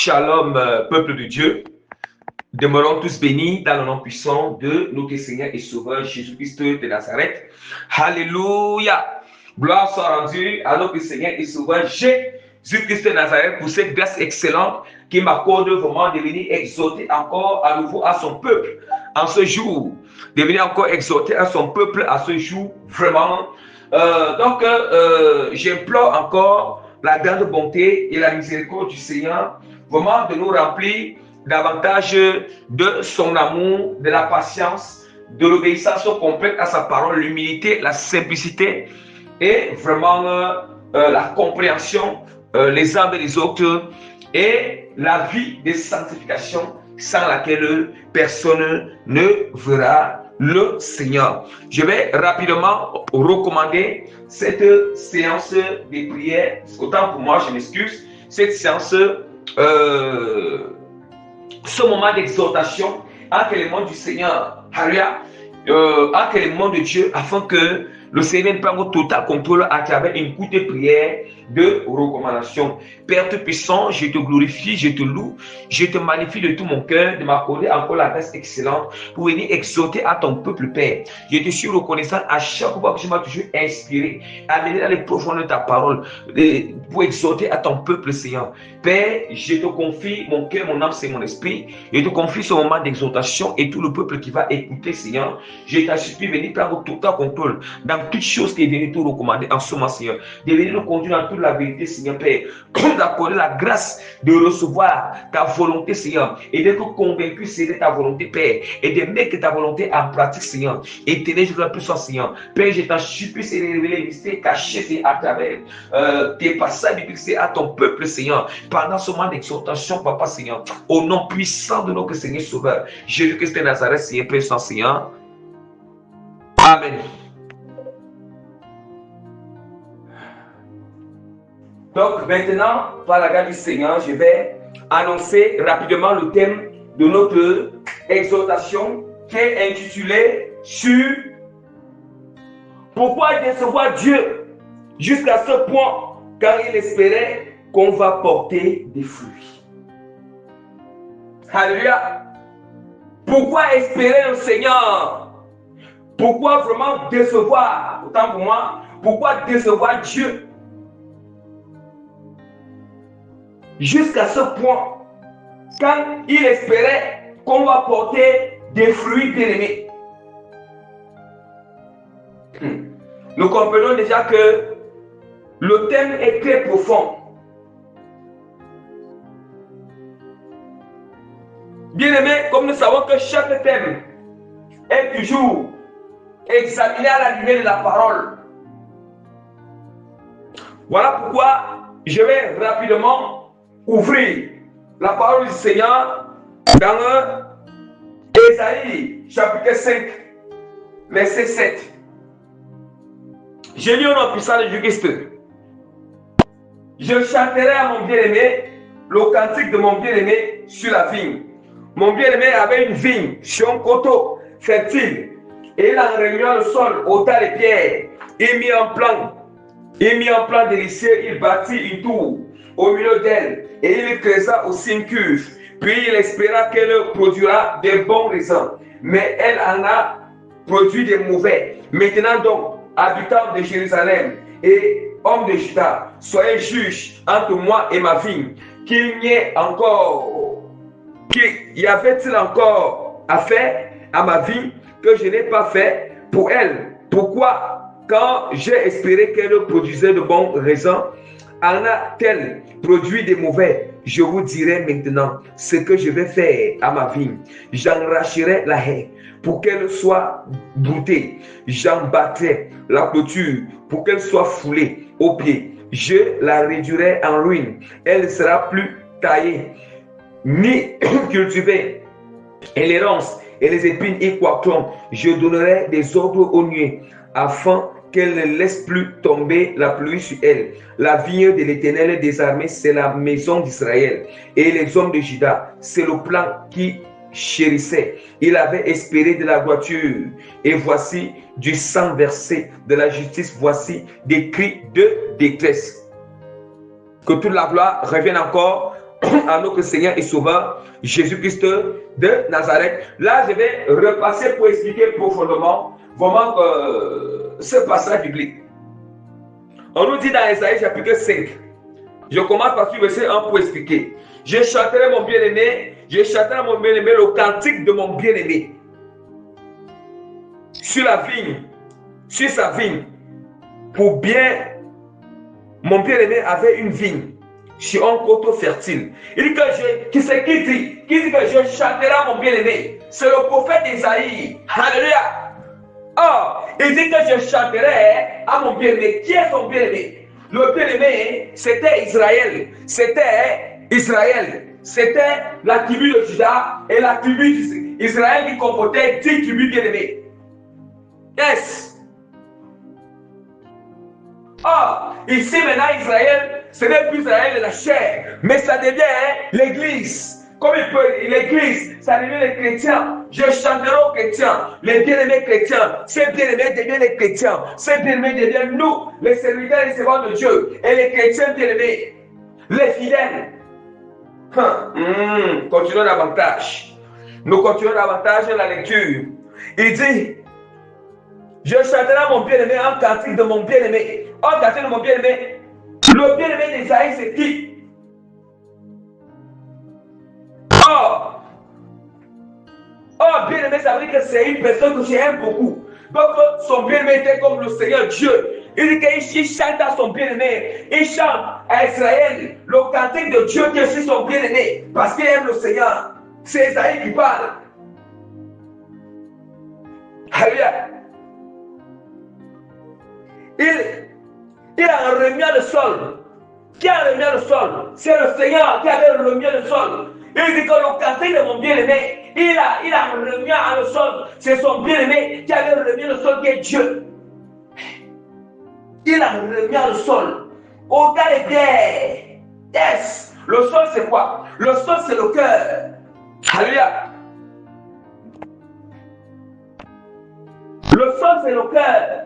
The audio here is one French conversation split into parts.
Shalom, peuple de Dieu. Demeurons tous bénis dans le nom puissant de notre Seigneur et Sauveur Jésus-Christ de Nazareth. Alléluia. Gloire soit rendue à notre Seigneur et Sauveur Jésus-Christ de Nazareth pour cette grâce excellente qui m'accorde vraiment de venir exhorter encore à nouveau à son peuple en ce jour. De venir encore exhorter à son peuple à ce jour, vraiment. J'implore encore la grande bonté et la miséricorde du Seigneur, vraiment de nous remplir davantage de son amour, de la patience, de l'obéissance complète à sa parole, l'humilité, la simplicité et vraiment la compréhension les uns avec les autres et la vie de sanctification sans laquelle personne ne verra le Seigneur. Je vais rapidement recommander cette séance de prière. Autant pour moi, je m'excuse. Cette séance, ce moment d'exhortation entre les mains du Seigneur, entre les mains de Dieu, afin que le Seigneur vienne prendre total contrôle à travers une courte prière de recommandation. Père Tout-Puissant, je te glorifie, je te loue, je te magnifie de tout mon cœur de m'accorder encore la grâce excellente pour venir exhorter à ton peuple, Père. Je te suis reconnaissant à chaque fois que tu m'as toujours inspiré à mener dans les profondeurs de ta parole pour exhorter à ton peuple, Seigneur. Père, je te confie mon cœur, mon âme, c'est mon esprit. Je te confie ce moment d'exhortation et tout le peuple qui va écouter, Seigneur. Je t'en supplie, venir prendre total contrôle dans toutes choses qui est venu te recommander en ce moment, Seigneur. De venir nous conduire dans toute la vérité, Seigneur, Père. D'accorder la grâce de recevoir ta volonté, Seigneur, et d'être convaincu, c'est de ta volonté, Père, et de mettre ta volonté en pratique, Seigneur, et tenir sur la puissance, Seigneur. Père, je t'en supplie, c'est de révéler les mystères cachés à travers tes passages bibliques à ton peuple, Seigneur, pendant ce moment d'exhortation, Papa, Seigneur, au nom puissant de notre Seigneur Sauveur, Jésus-Christ de Nazareth, Seigneur, Père Saint, Seigneur. Amen. Donc maintenant, par la grâce du Seigneur, je vais annoncer rapidement le thème de notre exhortation qui est intitulé sur pourquoi décevoir Dieu jusqu'à ce point car il espérait qu'on va porter des fruits. Alléluia. Pourquoi espérer le Seigneur? Pourquoi vraiment décevoir? Autant pour moi, pourquoi décevoir Dieu? Jusqu'à ce point, quand il espérait qu'on va porter des fruits bien-aimés. Nous comprenons déjà que le thème est très profond. Bien-aimés, comme nous savons que chaque thème est toujours examiné à la lumière de la parole. Voilà pourquoi je vais rapidement ouvrir la parole du Seigneur dans Ésaïe chapitre 5 verset 7. Je lis au nom puissant de Jésus-Christ. Je chanterai à mon bien-aimé le cantique de mon bien-aimé sur la vigne. Mon bien-aimé avait une vigne sur un coteau fertile et il en réunion le sol au tas de pierres. Il mit un plan délicieux, il bâtit une tour au milieu d'elle, et il creusa aussi une cuve. Puis il espéra qu'elle produira des bons raisins, mais elle en a produit des mauvais. Maintenant donc, habitants de Jérusalem et hommes de Juda, soyez juges entre moi et ma vigne. Qu'il y avait-il encore à faire à ma vigne que je n'ai pas fait pour elle? Pourquoi, quand j'ai espéré qu'elle produisait de bons raisins, en a-t-elle produit des mauvais? Je vous dirai maintenant ce que je vais faire à ma vigne. J'enracherai la haie pour qu'elle soit broutée. J'en battrai la clôture pour qu'elle soit foulée au pied. Je la réduirai en ruine. Elle ne sera plus taillée ni cultivée. Et les ronces et les épines y croîtront. Je donnerai des ordres aux nuées afin qu'elle ne laisse plus tomber la pluie sur elle. La vigne de l'Éternel des armées, c'est la maison d'Israël. Et les hommes de Juda, c'est le plan qui chérissait. Il avait espéré de la droiture. Et voici du sang versé, de la justice, voici des cris de détresse. Que toute la gloire revienne encore à notre Seigneur et Sauveur Jésus-Christ de Nazareth. Là, je vais repasser pour expliquer profondément vraiment ce passage biblique. On nous dit dans Isaïe chapitre 5, je commence par le verset 1 pour expliquer. Je chanterai mon bien-aimé, le cantique de mon bien-aimé. Sur sa vigne, pour bien, mon bien-aimé avait une vigne sur un coteau fertile. Il dit que qui dit que je chanterai mon bien-aimé. C'est le prophète Isaïe. Alléluia. Oh, il dit que je chanterai à mon bien-aimé. Qui est son bien-aimé? Le bien-aimé, c'était Israël. C'était la tribu de Juda et la tribu d'Israël qui comportait 10 tribus bien-aimées. Yes. Oh, ici maintenant Israël, ce n'est plus Israël de la chair, mais ça devient l'église. Comme l'église, ça devient les chrétiens. Je chanterai aux chrétiens, les bien-aimés chrétiens. Ces bien-aimés deviennent les chrétiens. Ces bien-aimés deviennent nous, les serviteurs et les servants de Dieu. Et les chrétiens bien-aimés, les fidèles. Continuons davantage. Nous continuons davantage la lecture. Il dit, je chanterai mon bien-aimé en cantique de mon bien-aimé. En cantique de mon bien-aimé. Le bien-aimé d'Isaïe, c'est qui? Oh, bien-aimé, ça veut dire que c'est une personne que j'aime beaucoup. Donc, son bien-aimé était comme le Seigneur Dieu. Il dit qu'il chante à son bien-aimé. Il chante à Israël le cantique de Dieu qui est son bien-aimé. Parce qu'il aime le Seigneur. C'est Isaïe qui parle. Alléluia. Il a remis le sol. Qui a remis le sol? C'est le Seigneur qui avait remis le sol. Il dit que le cantique de mon bien-aimé, il a remis le sol. C'est son bien-aimé qui avait remis le sol qui est Dieu. Il a remis le sol. Au-delà des terres. Yes. Le sol c'est quoi? Le sol c'est le cœur. Alléluia. Le sol c'est le cœur.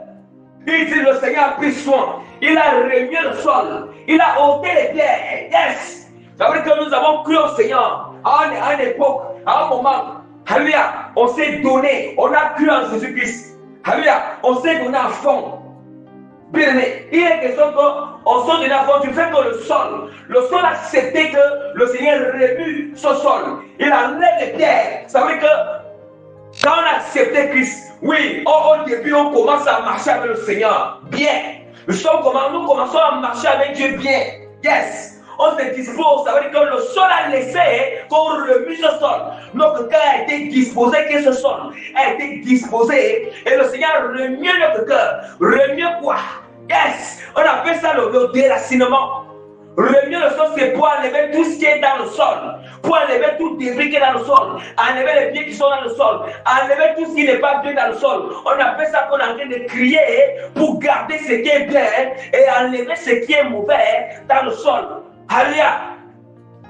Il dit le Seigneur a pris soin. Il a remis le sol. Il a ôté les pierres. Yes. Ça veut dire que nous avons cru au Seigneur à une époque, à un moment. Alléluia. On s'est donné. On a cru en Jésus-Christ. Alléluia. On s'est donné à fond. Bien aimé, il est question qu'on s'est donné à fond. Tu fais que le sol a accepté que le Seigneur remue ce sol. Il enlève les pierres. Ça veut dire que quand on a accepté Christ, oui, au début, on commence à marcher avec le Seigneur. Bien. Nous commençons à marcher avec Dieu bien. Yes. On se dispose, ça veut dire que le sol a laissé qu'on remue ce sol. Notre cœur a été disposé, que ce sol a été disposé. Et le Seigneur remue notre cœur. Remue quoi? Yes. On appelle ça le déracinement. Remuer le sol, c'est pour enlever tout ce qui est dans le sol. Pour enlever tout débris qui est dans le sol. Enlever les pieds qui sont dans le sol. Enlever tout ce qui n'est pas bien dans le sol. On appelle ça qu'on est en train de crier pour garder ce qui est bien et enlever ce qui est mauvais dans le sol. Alléluia.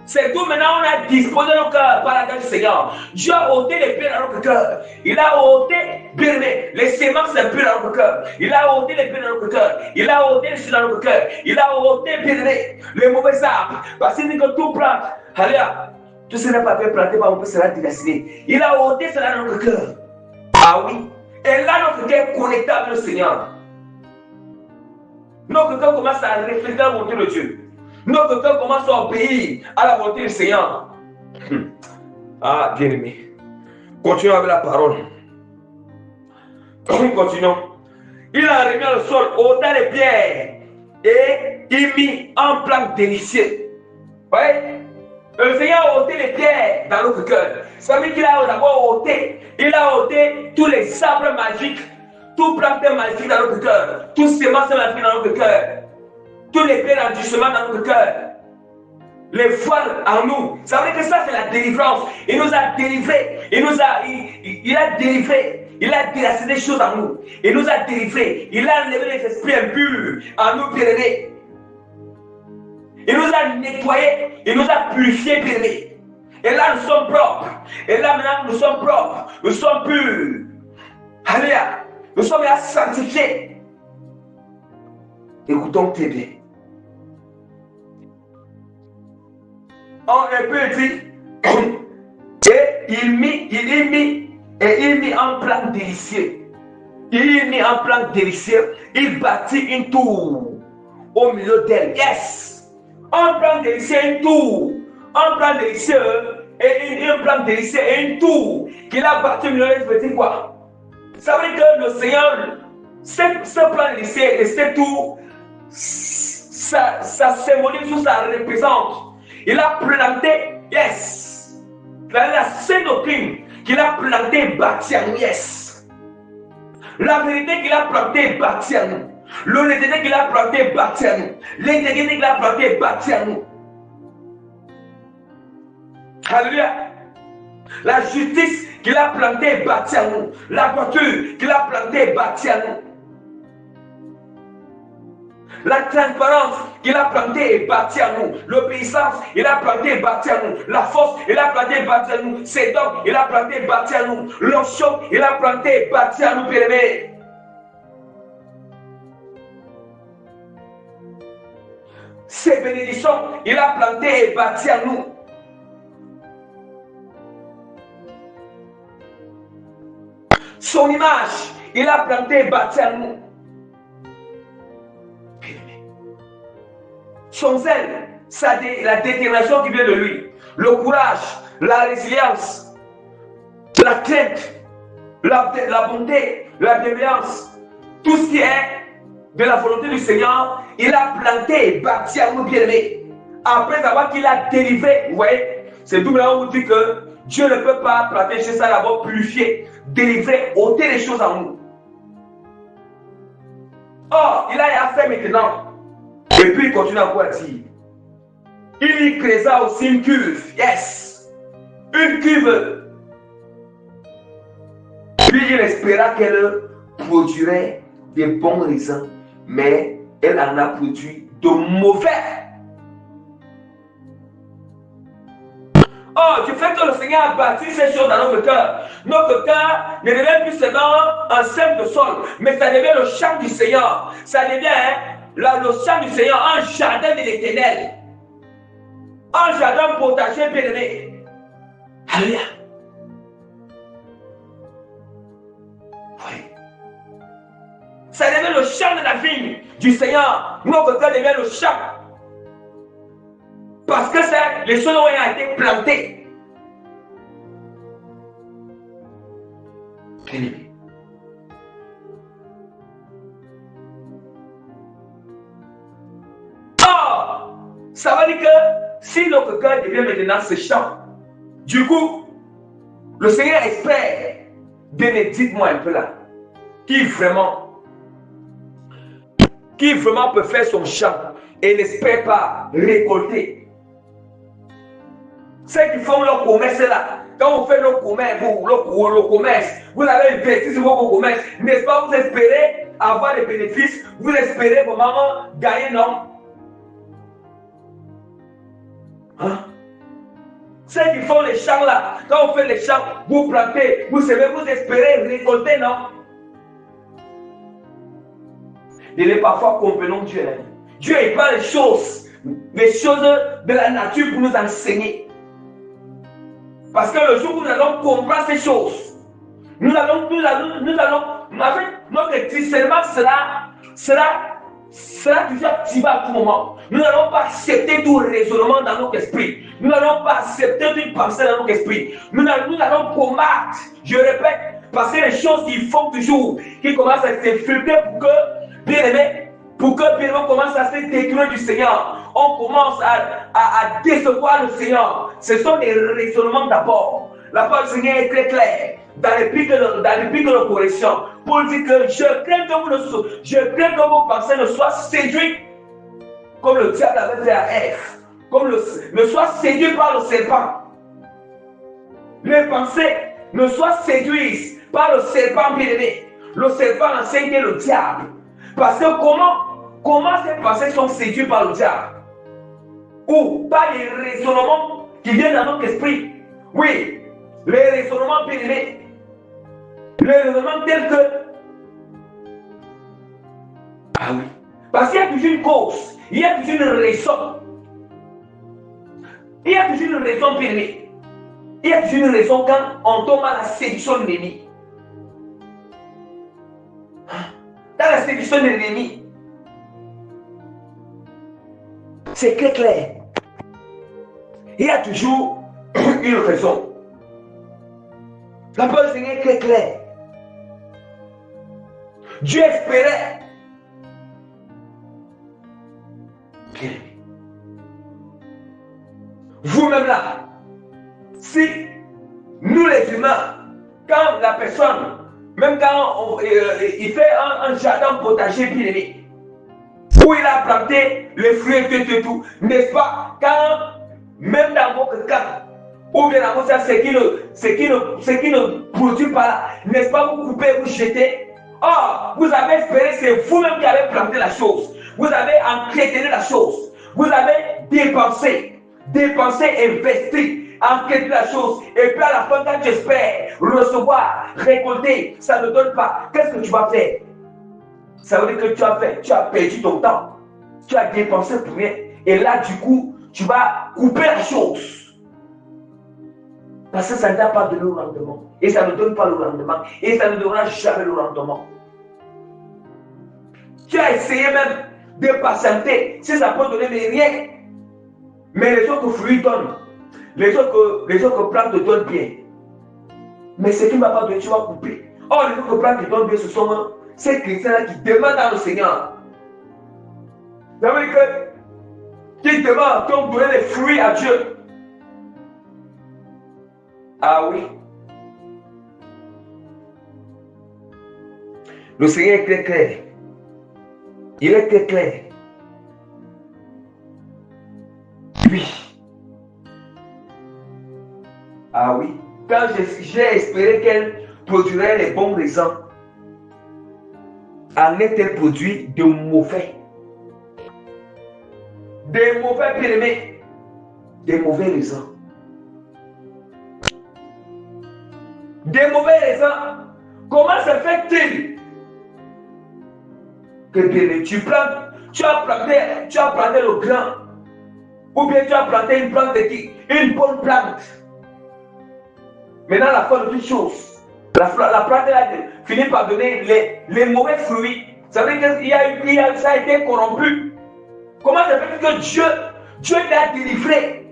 C'est tout maintenant on a disposé nos cœurs par la grâce du Seigneur. Dieu a ôté les pieds dans notre cœur. Il a ôté les semences des pieds dans notre cœur. Il a ôté les pieds dans notre cœur. Il a ôté les cieux dans notre cœur. Il a ôté les mauvais arbres. Parce qu'il dit que tout plante. Alléluia. Tout ce n'est pas bien planté par mon Père sera déraciné. Il a ôté cela dans notre cœur. Ah oui. Et là notre cœur est connecté avec le Seigneur. Notre cœur commence à refléter la volonté de Dieu. Notre cœur commence à obéir à la volonté du Seigneur. Ah, bien aimé. Continuons avec la parole. Continuons. Il a remis le sol au-delà des pierres et il mit un plan délicieux. Oui. Le Seigneur a ôté les pierres dans notre cœur. Ça veut dire qu'il a d'abord ôté. Il a ôté tous les arbres magiques, tout plante magique dans notre cœur, tout semence magique dans notre cœur. Tous les pierres d'endurcissement dans notre cœur, les voiles en nous. Ça veut dire que ça c'est la délivrance. Il nous a délivrés. Il a délivré. Il a déraciné des choses en nous. Il nous a délivrés. Il a enlevé les esprits impurs en nous, bien-aimés. Il nous a nettoyés. Il nous a purifiés, bien-aimés. Et là nous sommes propres. Et là maintenant nous sommes propres. Nous sommes purs. Alléluia. Nous sommes là sanctifiés. Écoutons très bien. on peut dire, et il mit un plan délicieux. Il mit un plan délicieux. Il bâtit une tour au milieu d'elle. Yes! Un plan délicieux, une tour. Un plan délicieux et un plan délicieux et une tour qu'il a bâti au milieu d'elle. Ça veut dire quoi? Ça veut dire que le Seigneur, ce plan délicieux et cette tour, ça symbolise ou ça représente. Il a planté, yes. La sainte doctrine qu'il a planté, bâti en nous, yes. La vérité qu'il a planté, bâti en nous. L'honnêteté qu'il a planté, bâti en nous. L'intégrité qu'il a planté, bâti en nous. Alléluia. La justice qu'il a planté, bâti en nous. La voiture qu'il a planté, bâti en nous. La transparence qu'il a planté et bâti à nous. L'obéissance, il a planté et bâti à nous. La force, il a planté et bâti à nous. Ses dons, il a planté et bâti à nous. L'onction, il a planté et bâti à nous, bien-aimés. Ses bénédictions, il a planté et bâti à nous. Son image, il a planté et bâti à nous. Son zèle, la détermination qui vient de lui, le courage, la résilience, la crainte, la bonté, la bienveillance, tout ce qui est de la volonté du Seigneur, il a planté et bâti à nous, bien-aimés. Après avoir qu'il a délivré, vous voyez, c'est tout là où on vous dit que Dieu ne peut pas planter chez ça d'abord purifier, délivrer, ôter les choses en nous. Or, il a fait maintenant. Et puis il continue encore à dire, il y créa aussi une cuve, yes, une cuve. Puis il espéra qu'elle produirait des bons raisins, mais elle en a produit de mauvais. Oh, du fait que le Seigneur a bâti ces choses dans notre cœur ne devient plus seulement un simple sol, mais ça devient le champ du Seigneur. Ça devient le champ du Seigneur, un jardin de l'Éternel. Un jardin potager bien-aimé. Alléluia. Oui. Ça devient le champ de la vigne du Seigneur. Notre cœur devient le champ. Parce que les choses ont été plantées. Bien-aimé. Ça veut dire que si notre cœur devient maintenant ce champ, du coup, le Seigneur espère, dites-moi un peu là, qui vraiment peut faire son champ et n'espère pas récolter. Ceux qui font leur commerce là, quand vous faites le commerce, vous avez investi sur votre commerce, n'est-ce pas, vous espérez avoir des bénéfices, vous espérez vraiment gagner, non? Hein? Ceux qui font les champs là, quand vous faites les champs, vous plantez, vous savez, vous espérez récolter, non? Il est parfois comprenons Dieu. Dieu n'est pas les choses de la nature pour nous enseigner. Parce que le jour où nous allons comprendre ces choses, nous allons, notre discernement sera toujours activé à tout moment. Nous n'allons pas accepter tout raisonnement dans notre esprit. Nous n'allons pas accepter toute pensée dans notre esprit. Nous allons combattre, je répète, parce que les choses qui font toujours, qui commencent à s'infiltrer pour que, bien aimé, pour que bien aimé, on commence à se détourner du Seigneur. On commence à décevoir le Seigneur. Ce sont des raisonnements d'abord. La parole du Seigneur est très claire. Dans l'épître de correction, pour dire que je crains que vos pensées ne soient séduites, comme le diable avait fait à Ève, ne soient séduites par le serpent. Les pensées ne soient séduites par le serpent bien-aimé. Le serpent enseigne le diable. Parce que comment ces pensées sont séduites par le diable? Ou par les raisonnements qui viennent dans notre esprit. Oui, les raisonnements bien-aimés. Les raisonnements tels que... Ah oui. Parce qu'il y a toujours une cause. Il y a toujours une raison. Il y a toujours une raison, bien-aimé. Il y a toujours une raison quand on tombe à la séduction de l'ennemi. Dans la séduction de l'ennemi, c'est très clair. Il y a toujours une raison. La parole du Seigneur est très claire. Dieu espérait. Bien. Vous-même là, si nous les humains, quand la personne, même quand il fait un jardin potager bien-aimé, où il a planté les fruits et tout, n'est-ce pas, quand même dans votre cas, ou bien dans votre ce qui ne produit pas là, n'est-ce pas, vous coupez, vous jetez. Or, vous avez espéré, c'est vous-même qui avez planté la chose. Vous avez entretenu la chose. Vous avez dépensé, investi, entretenu la chose. Et puis à la fin, quand tu espères recevoir, récolter, ça ne donne pas. Qu'est-ce que tu vas faire? Ça veut dire que tu as perdu ton temps. Tu as dépensé pour rien. Et là, du coup, tu vas couper la chose. Parce que ça ne t'a pas donné le rendement. Et ça ne donne pas le rendement. Et ça ne donnera jamais le rendement. Tu as essayé même de patienter. Si ça peut donner rien. Mais les autres fruits donnent. Les autres plantes te donnent bien. Mais ce qui ne va pas donner, tu vas couper. Or, les autres plantes te donnent bien, ce sont ces chrétiens-là qui demandent à le Seigneur. Ça veut dire que qui demandent de donner les fruits à Dieu. Ah oui. Le Seigneur est très clair. Il est très clair. Oui. Ah oui. Quand j'ai espéré qu'elle produirait les bons raisins, en est-elle produit de mauvais? Des mauvais bien-aimés. Des mauvais raisins. Des mauvais raisins. Comment se fait-il que bien, tu as planté le grain, ou bien tu as planté une plante une bonne plante. Maintenant, la fin de toute chose, la plante finit par donner les mauvais fruits. Ça veut dire que ça a été corrompu. Comment se fait-il que Dieu t'a délivré?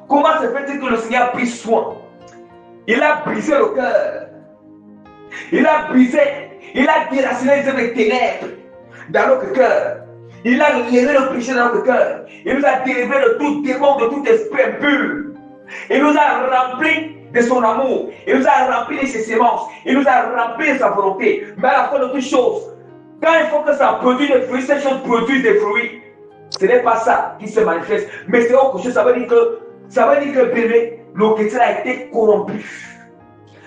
Comment se fait-il que le Seigneur a pris soin? Il a brisé le cœur. Il a déraciné les œuvres des ténèbres dans notre cœur. Il a levé le péché dans notre cœur. Il nous a délivré de tout démon, de tout esprit impur. Il nous a remplis de son amour. Il nous a remplis de ses semences. Il nous a remplis de sa volonté. Mais à la fin de toutes choses, quand il faut que ça produise des fruits, ces choses produisent des fruits. Ce n'est pas ça qui se manifeste. Mais c'est autre chose. Ça veut dire que bébé, le chrétien a été corrompu.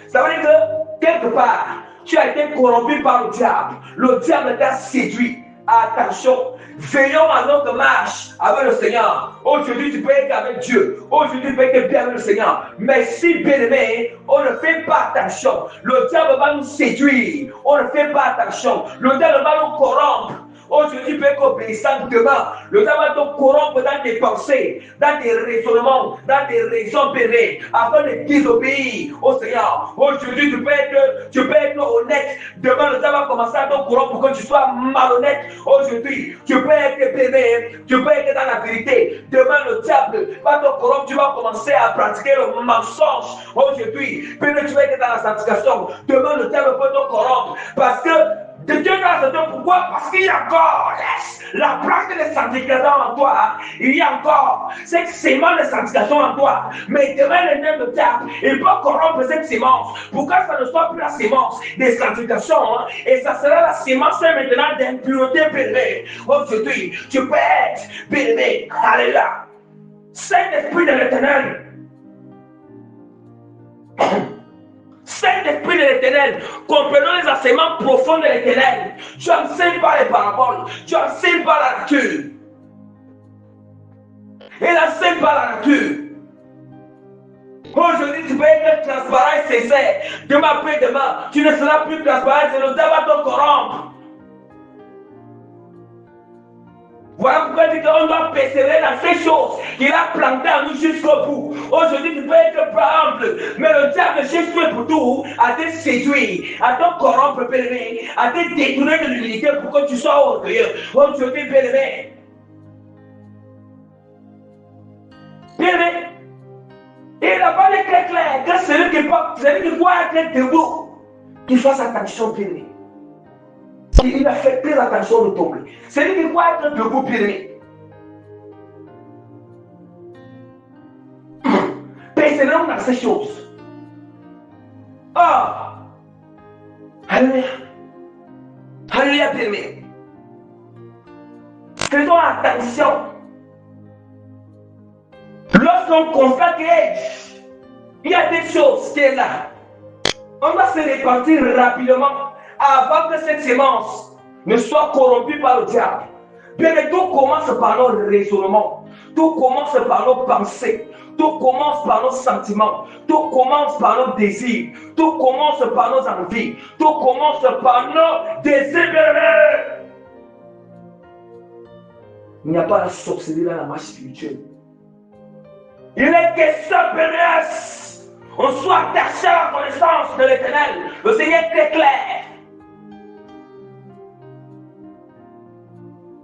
Ça veut dire que quelque part, tu as été corrompu par le diable. Le diable t'a séduit. Attention, veillons à notre marche avec le Seigneur. Aujourd'hui, tu peux être avec Dieu. Aujourd'hui, tu peux être bien avec le Seigneur. Mais si, bien aimé, on ne fait pas attention, le diable va nous séduire. On ne fait pas attention, le diable va nous corrompre. Aujourd'hui, tu peux être obéissant demain. Le diable va te corrompre dans tes pensées, dans tes raisonnements, dans tes raisons pénées, afin de désobéir au Seigneur. Aujourd'hui, tu peux être honnête. Demain, le diable va commencer à te corrompre pour que tu sois malhonnête. Aujourd'hui, tu peux être péné, tu peux être dans la vérité. Demain, le diable va te corrompre. Tu vas commencer à pratiquer le mensonge. Aujourd'hui, peut-être tu vas être dans la sanctification. Demain, le diable peut te corrompre. Parce que de Dieu dans ce pourquoi? Parce qu'il y a encore la pratique de sanctification en toi. Il y a encore cette sémence de sanctification en toi. Mais demain, le diable, il peut corrompre cette sémence. Pourquoi ça ne soit plus la sémence de sanctification, hein? Et ça sera la sémence maintenant d'impureté bénée. Aujourd'hui, tu peux être béni. Alléluia. Saint-Esprit de l'Éternel. Saint-Esprit de l'Éternel, comprenons les enseignements profonds de l'Éternel. Tu enseignes par les paraboles, tu enseignes par la nature. Il enseigne par la nature. Aujourd'hui, tu peux être transparent et sincère. Demain après demain, tu ne seras plus transparent, c'est le diable va te corrompre. Voilà pourquoi il dit qu'on doit persévérer dans ces choses. qu'il a planté en nous jusqu'au bout. Aujourd'hui, tu peux être pas humble, mais le diable cherche pour tout à te séduire, à te corrompre, bien-aimé, à te détourner de l'humilité pour que tu sois orgueilleux. Aujourd'hui, bien-aimé, il a parlé très clair que celui qui voit être debout, qu'il fasse attention, bien-aimé. Il a fait très attention de tomber. Celui qui voit être debout, bien-aimé. Persévérons dans ces choses. Ah! Alléluia. Alléluia, bien-aimé. Faisons attention. Lorsqu'on constate qu'il y a des choses qui sont là, on va se répartir rapidement avant que cette semence ne soit corrompue par le diable. Bien, tout commence par nos raisonnements, tout commence par nos pensées, tout commence par nos sentiments, tout commence par nos désirs, tout commence par nos envies, tout commence par nos désirs. Il n'y a pas la sorcellerie dans la marche spirituelle. Il est question, pénesse, on soit attaché à la connaissance de l'Éternel. Le Seigneur est très clair.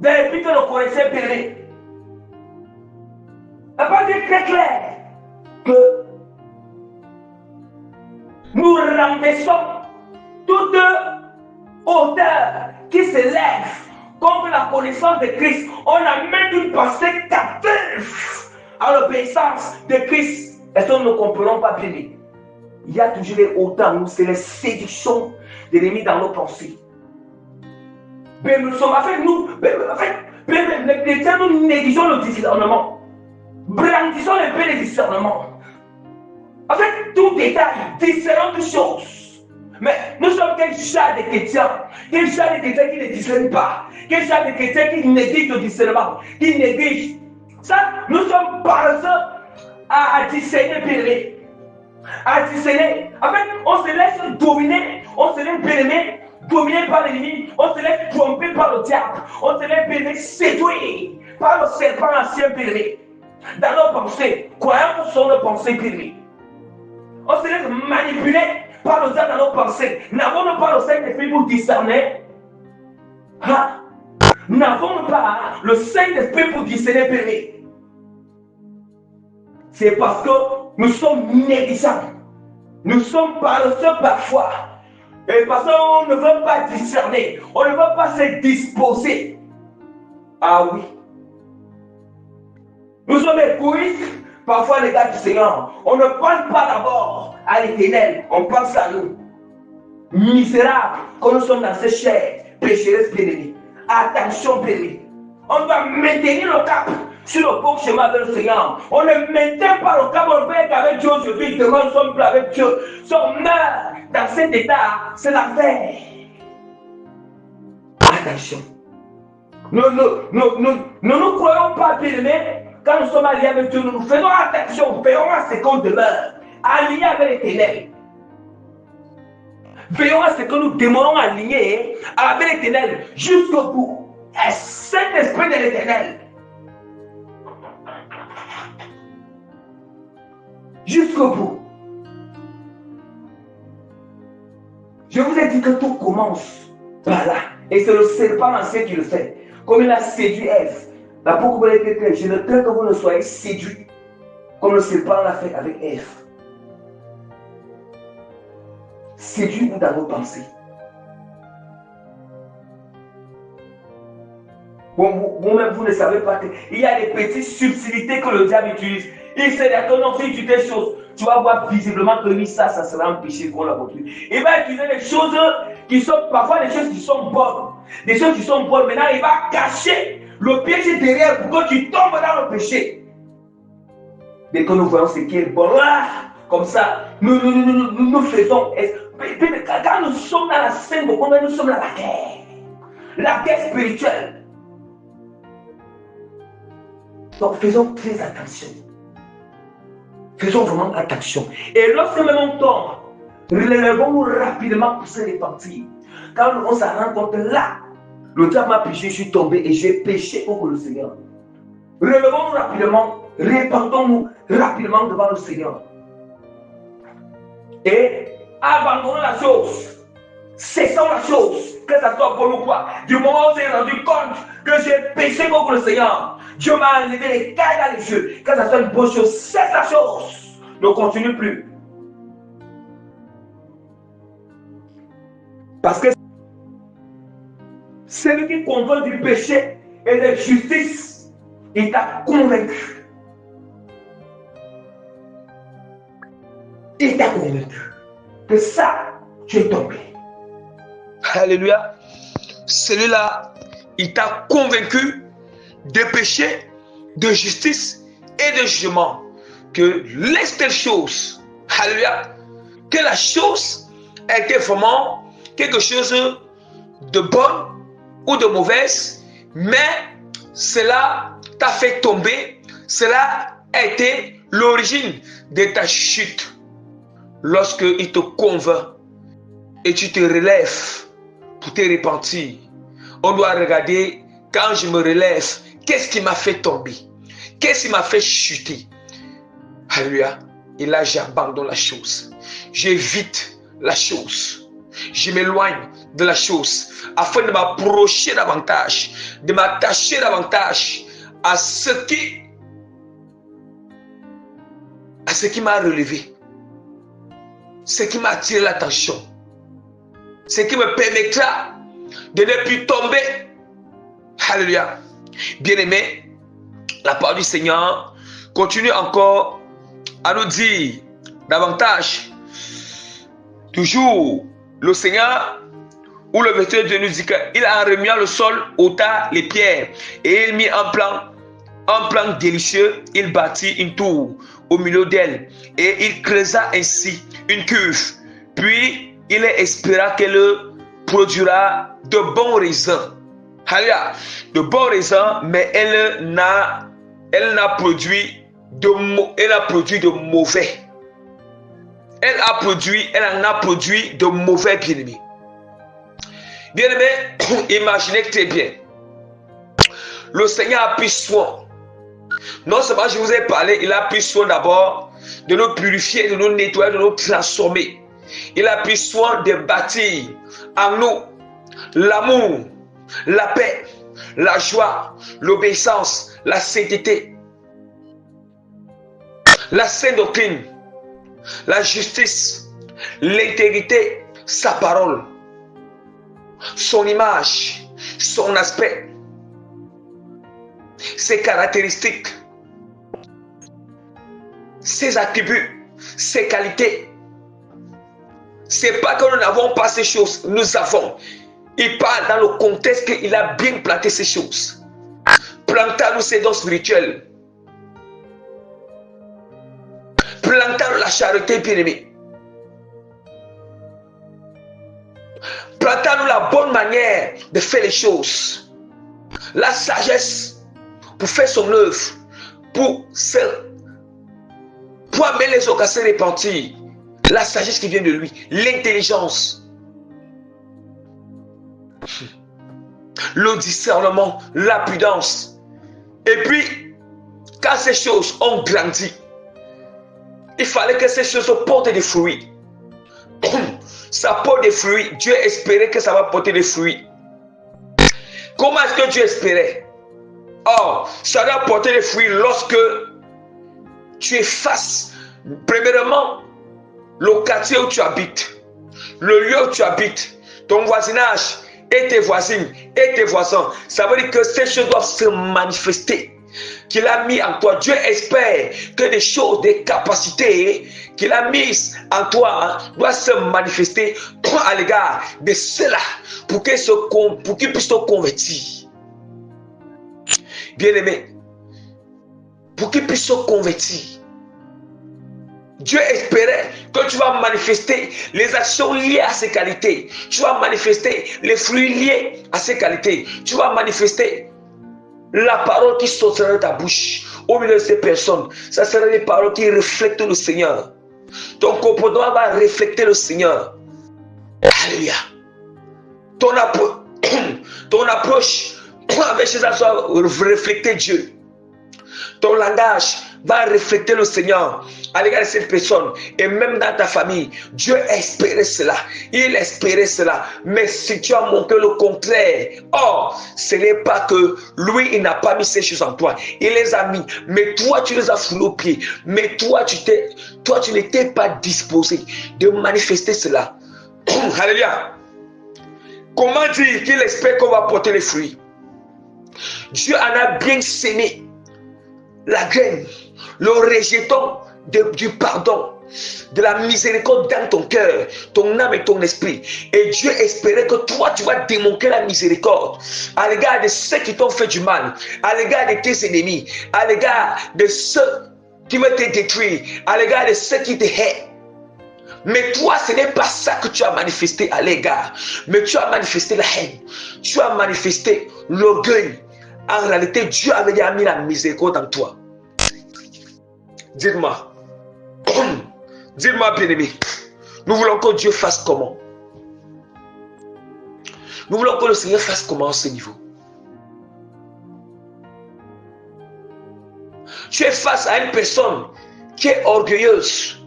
Depuis que nous connaissons Péné, la parole est très claire que nous renversons toute hauteur qui s'élève contre la connaissance de Christ. On amène une pensée captive à l'obéissance de Christ. Est-ce que nous ne comprenons pas bien? Il y a toujours les hauteurs, nous, c'est les séductions de l'ennemi dans nos pensées. Mais nous sommes, les chrétiens, nous négligeons le discernement. Brandissons les paix de discernement. En fait, tout détail, discernons toutes choses. Mais nous sommes quel genre de chrétiens? Quel genre de chrétiens qui ne discernent pas? Quel genre de chrétiens qui négligent le discernement? Qui négligent? Ça, nous sommes paresseux à discerner, bien-aimé. À discerner. En fait, on se laisse dominer, on se laisse bien-aimé, dominé par l'ennemi, on se laisse tromper par le diable, on se laisse bien-aimé séduire par le serpent ancien, bien-aimé. Dans nos pensées, croyons que sont nos pensées, bien-aimé. On se laisse manipuler par le diable dans nos pensées. N'avons-nous pas le Saint-Esprit pour discerner? Hein? N'avons-nous pas le Saint-Esprit pour discerner, bien-aimé? C'est parce que nous sommes négligents. Nous sommes paresseux parfois. Et parce qu'on ne veut pas discerner. On ne veut pas se disposer. Ah oui. Nous sommes égoïstes. Parfois, les gars du Seigneur. On ne pense pas d'abord à l'Éternel. On pense à nous. Misérables. Quand nous sommes dans ces chairs pécheresses, bien-aimés. Attention, bien-aimés. On doit maintenir le cap sur le bon chemin avec le Seigneur. On ne maintient pas le cap, on peut être avec Dieu aujourd'hui. Demain, nous sommes plus avec Dieu. Si on meurt dans cet état, c'est l'affaire. Attention. Nous ne croyons pas, bien-aimés, quand nous sommes alliés avec Dieu, nous faisons attention, veillons à ce qu'on demeure alliés avec l'Éternel. Veillons à ce que nous demeurons alignés avec l'Éternel jusqu'au bout. Et Saint-Esprit de l'Éternel. Jusqu'au bout. Je vous ai dit que tout commence par là. Et c'est le serpent ancien qui le fait. Comme il a séduit Ève. La pourquoi vous l'avez fait, je ne crains que vous ne soyez séduits. Comme le serpent l'a fait avec Ève. Séduis-vous dans vos pensées. Vous-même, vous ne savez pas qu'il y a des petites subtilités que le diable utilise. Il sait que non, si tu fais des choses, tu vas voir visiblement que oui, ça sera un péché qu'on l'a construit. Il va utiliser des choses qui sont, parfois des choses qui sont bonnes. Des choses qui sont bonnes. Maintenant, il va cacher le piège derrière pour que tu tombes dans le péché. Dès que nous voyons ce qui est bon, là, comme ça, nous faisons. Quand nous sommes dans la scène, nous sommes dans la guerre. La guerre spirituelle. Donc faisons très attention. Faisons vraiment attention. Et lorsque même on tombe, relevons-nous rapidement pour se repentir. Quand on se rend compte là, le diable m'a péché, je suis tombé et j'ai péché contre le Seigneur. Relevons-nous rapidement, répandons-nous rapidement devant le Seigneur. Et abandonnons la chose. Cessons la chose. Que ça soit pour nous quoi. Du moment où j'ai rendu compte que j'ai péché contre le Seigneur, Dieu m'a enlevé les cailles dans les yeux. Que ça soit une bonne chose, cesse la chose. Ne continue plus. Parce que celui qui contrôle du péché et de justice, il t'a convaincu. Il t'a convaincu que ça, tu es tombé. Alléluia. Celui-là, il t'a convaincu de péché, de justice et de jugement. Que laisse telle chose. Alléluia. Que la chose était vraiment quelque chose de bonne ou de mauvaise, mais cela t'a fait tomber. Cela a été l'origine de ta chute. Lorsqu'il te convainc et tu te relèves pour te repentir, on doit regarder quand je me relève, qu'est-ce qui m'a fait tomber? Qu'est-ce qui m'a fait chuter? Alléluia. Et là, j'abandonne la chose. J'évite la chose. Je m'éloigne de la chose afin de m'approcher davantage, de m'attacher davantage à ce qui m'a relevé, ce qui m'a attiré l'attention, ce qui me permettra de ne plus tomber. Alléluia. Bien-aimé, la parole du Seigneur continue encore à nous dire davantage. Toujours, le Seigneur ou le verset de nous dit qu'il a remis le sol, ôta les pierres et il mit un plan délicieux. Il bâtit une tour au milieu d'elle et il creusa ainsi une cuve. Puis il espéra qu'elle produira de bons raisins. Alléluia, de bons raisins, mais elle n'a produit de mauvais. Elle en a produit de mauvais, bien-aimés. Bien-aimés, imaginez très bien. Le Seigneur a pris soin. Non seulement je vous ai parlé, il a pris soin d'abord de nous purifier, de nous nettoyer, de nous transformer. Il a pris soin de bâtir en nous l'amour, la paix, la joie, l'obéissance, la sainteté, la sainte doctrine, la justice, l'intégrité, sa parole, son image, son aspect, ses caractéristiques, ses attributs, ses qualités. C'est pas que nous n'avons pas ces choses, nous avons. Il parle dans le contexte qu'il a bien planté ces choses. Plantons-nous ces dons spirituels. Plantons la charité, bien-aimée. Plantons-nous la bonne manière de faire les choses. La sagesse pour faire son œuvre, pour amener les autres à se repentir. La sagesse qui vient de lui, l'intelligence, le discernement, la prudence. Et puis, quand ces choses ont grandi, il fallait que ces choses portent des fruits. Ça porte des fruits. Dieu espérait que ça va porter des fruits. Comment est-ce que Dieu espérait? Oh, ça doit porter des fruits lorsque tu effaces, premièrement, le quartier où tu habites, le lieu où tu habites, ton voisinage et tes voisines et tes voisins. Ça veut dire que ces choses doivent se manifester. Qu'il a mis en toi. Dieu espère que des choses, des capacités qu'il a mises en toi doivent se manifester à l'égard de cela pour qu'ils puissent te convertir. Bien-aimé, pour qu'ils puissent se convertir. Dieu espérait que tu vas manifester les actions liées à ces qualités. Tu vas manifester les fruits liés à ces qualités. Tu vas manifester la parole qui sortira de ta bouche au milieu de ces personnes. Ça sera des paroles qui reflètent le Seigneur. Ton comportement va refléter le Seigneur. Alléluia. Ton approche avec ces actions va refléter Dieu. Ton langage va refléter le Seigneur à l'égard de cette personne. Et même dans ta famille, Dieu espérait cela. Il espérait cela. Mais si tu as montré le contraire, ce n'est pas que lui, il n'a pas mis ces choses en toi. Il les a mis. Mais toi, tu les as foulés aux pieds. Mais toi, tu n'étais pas disposé de manifester cela. Alléluia. Comment dire qu'il espère qu'on va porter les fruits? Dieu en a bien sémé la graine, le rejeton du pardon, de la miséricorde dans ton cœur, ton âme et ton esprit. Et Dieu espérait que toi, tu vas démontrer la miséricorde à l'égard de ceux qui t'ont fait du mal, à l'égard de tes ennemis, à l'égard de ceux qui veulent te détruire, à l'égard de ceux qui te haïssent. Mais toi, ce n'est pas ça que tu as manifesté à l'égard. Mais tu as manifesté la haine. Tu as manifesté l'orgueil. En réalité, Dieu avait déjà mis la miséricorde en toi. Dites-moi. Dites-moi, bien-aimé. Nous voulons que Dieu fasse comment? Nous voulons que le Seigneur fasse comment à ce niveau? Tu es face à une personne qui est orgueilleuse.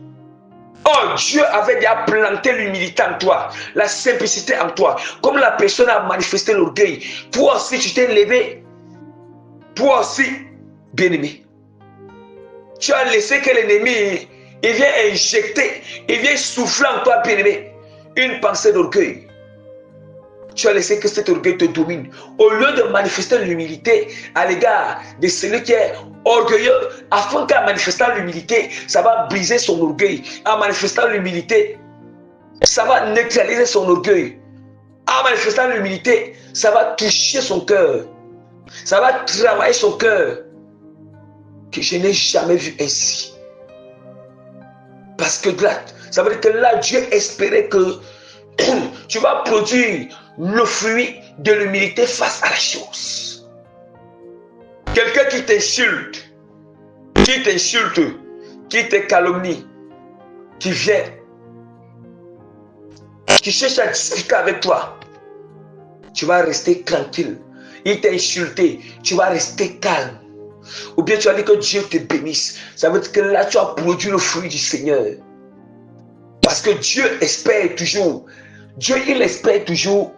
Oh, Dieu avait déjà planté l'humilité en toi, la simplicité en toi. Comme la personne a manifesté l'orgueil, toi aussi tu t'es levé. Toi aussi, bien-aimé. Tu as laissé que l'ennemi, il vient injecter, il vient souffler en toi, bien-aimé, une pensée d'orgueil. Tu as laissé que cet orgueil te domine. Au lieu de manifester l'humilité à l'égard de celui qui est orgueilleux, afin qu'en manifestant l'humilité, ça va briser son orgueil. En manifestant l'humilité, ça va neutraliser son orgueil. En manifestant l'humilité, ça va toucher son cœur. Ça va travailler son cœur. Que je n'ai jamais vu ainsi. Parce que là, ça veut dire que là, Dieu espérait que tu vas produire le fruit de l'humilité face à la chose. Quelqu'un qui t'insulte, qui te calomnie, qui vient, qui cherche à discuter avec toi, tu vas rester tranquille. Il t'a insulté, tu vas rester calme. Ou bien tu vas dire que Dieu te bénisse. Ça veut dire que là, tu as produit le fruit du Seigneur. Parce que Dieu espère toujours. Dieu, il espère toujours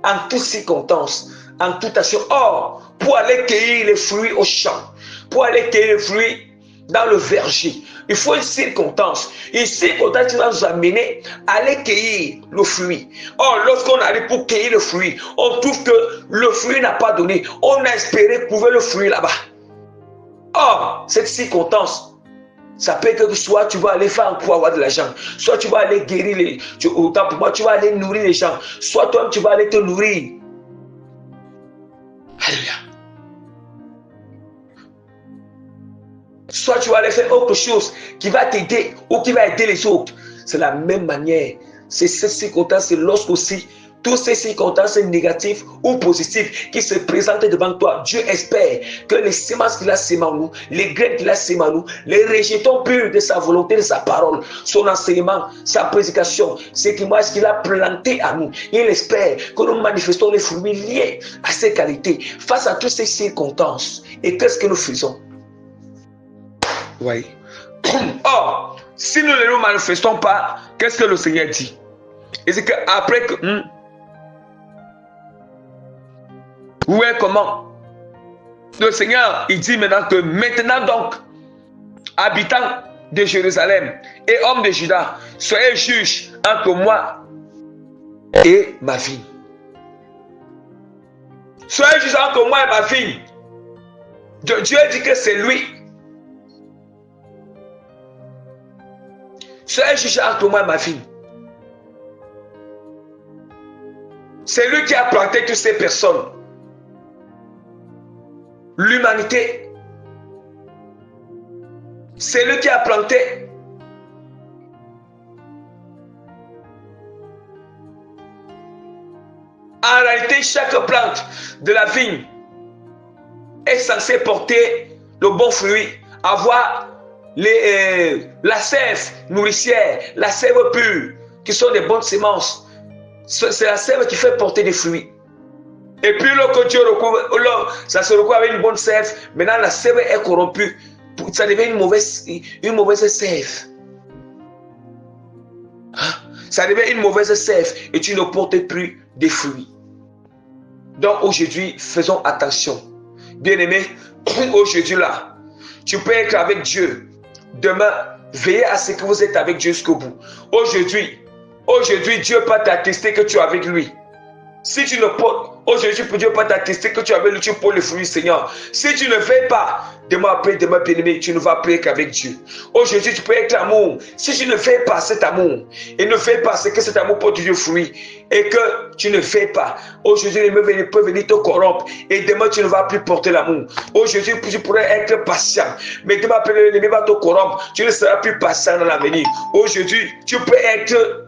en toutes circonstances, en toute action. Or, pour aller cueillir les fruits au champ, pour aller cueillir les fruits dans le verger, il faut une circonstance. Une circonstance qui va nous amener à aller cueillir le fruit. Or, lorsqu'on arrive pour cueillir le fruit, on trouve que le fruit n'a pas donné. On a espéré trouver le fruit là-bas. Or, cette circonstance, ça peut que soit tu vas aller faire pour avoir de l'argent, soit tu vas aller guérir les... Autant pour moi, tu vas aller nourrir les gens, soit toi tu vas aller te nourrir. Alléluia. Soit tu vas aller faire autre chose qui va t'aider ou qui va aider les autres. C'est la même manière. C'est cette circonstance, c'est lorsque aussi toutes ces circonstances négatives ou positives qui se présentent devant toi, Dieu espère que les semences qu'il a sémées en nous, les graines qu'il a sémées en nous, les rejetons purs de sa volonté, de sa parole, son enseignement, sa prédication, ce qu'il a planté à nous. Il espère que nous manifestons les fruits liés à ces qualités face à toutes ces circonstances. Et qu'est-ce que nous faisons? Oui. Or, si nous ne nous manifestons pas, qu'est-ce que le Seigneur dit? Et c'est qu'après que... Où est comment? Le Seigneur, il dit maintenant que maintenant donc, habitants de Jérusalem et hommes de Juda, soyez juges entre moi et ma fille. Soyez juges entre moi et ma fille. Dieu dit que c'est lui. Soyez juges entre moi et ma fille. C'est lui qui a planté toutes ces personnes. L'humanité, c'est lui qui a planté. En réalité, chaque plante de la vigne est censée porter le bon fruit, avoir la sève nourricière, la sève pure, qui sont des bonnes semences. C'est la sève qui fait porter des fruits. Et puis lorsque Dieu recouvre, ça se recouvre avec une bonne sève. Maintenant la sève est corrompue. Ça devient une mauvaise sève. Ça devient une mauvaise sève et tu ne portes plus de fruits. Donc aujourd'hui, faisons attention. Bien-aimé, aujourd'hui là, tu peux être avec Dieu. Demain, veillez à ce que vous êtes avec Dieu jusqu'au bout. Aujourd'hui, Dieu peut t'attester que tu es avec lui. Si tu ne portes, aujourd'hui, Dieu peut t'attester que tu es avec lui, tu portes le fruit, Seigneur. Si tu ne fais pas, demain après, demain bien-aimé, tu ne vas plus être avec Dieu. Aujourd'hui, tu peux être amour. Si tu ne fais pas cet amour, et ne fais pas ce que cet amour porte du fruit, et que tu ne fais pas, aujourd'hui, l'ennemi peut venir te corrompre, et demain, tu ne vas plus porter l'amour. Aujourd'hui, tu pourrais être patient, mais demain après, l'ennemi va te corrompre, tu ne seras plus patient dans l'avenir. Aujourd'hui, tu peux être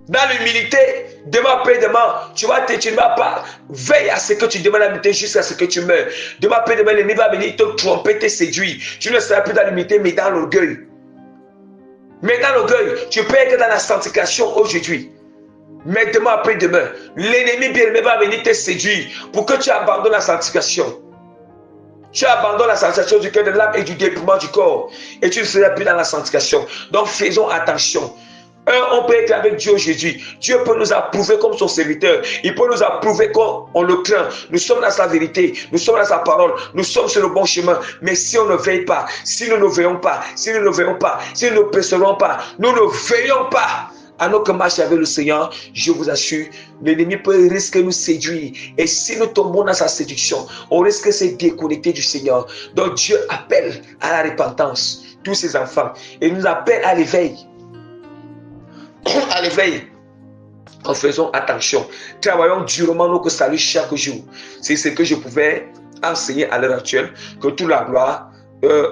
dans l'humilité, demain après demain, tu ne vas pas veiller à ce que tu demandes l'humilité jusqu'à ce que tu meurs. Demain après demain, l'ennemi va venir te tromper, te séduire. Tu ne seras plus dans l'humilité, mais dans l'orgueil. Mais dans l'orgueil, tu peux être dans la sanctification aujourd'hui. Mais demain après demain, l'ennemi bien-aimé va venir te séduire pour que tu abandonnes la sanctification. Tu abandonnes la sanctification du cœur, de l'âme et du dépouillement du corps. Et tu ne seras plus dans la sanctification. Donc faisons attention. On peut être avec Dieu aujourd'hui. Dieu peut nous approuver comme son serviteur. Il peut nous approuver comme on le craint. Nous sommes dans sa vérité. Nous sommes dans sa parole. Nous sommes sur le bon chemin. Mais si on ne veille pas, si nous ne veillons pas, si nous ne veillons pas, si nous ne persévérons pas, nous ne veillons pas à notre marche avec le Seigneur, je vous assure, l'ennemi peut risquer de nous séduire. Et si nous tombons dans sa séduction, on risque de se déconnecter du Seigneur. Donc Dieu appelle à la repentance tous ses enfants. Et nous appelle à l'éveil. À l'éveil, en faisant attention, travaillons durement notre salut chaque jour. C'est ce que je pouvais enseigner à l'heure actuelle, que toute la gloire,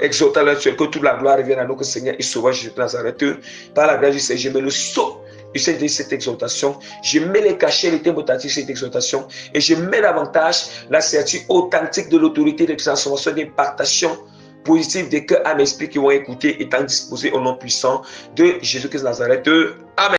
exalter à l'heure actuelle, que toute la gloire revienne à notre Seigneur et Sauveur Jésus de Nazareth. Par la grâce du Seigneur, je mets le sceau de cette exaltation, je mets les cachets, les témoins de cette exaltation, et je mets davantage la certitude authentique de l'autorité de transformation, d'impartation positive des cœurs, âmes, esprits qui vont écouter, étant disposés au nom puissant de Jésus-Christ de Nazareth. Amen.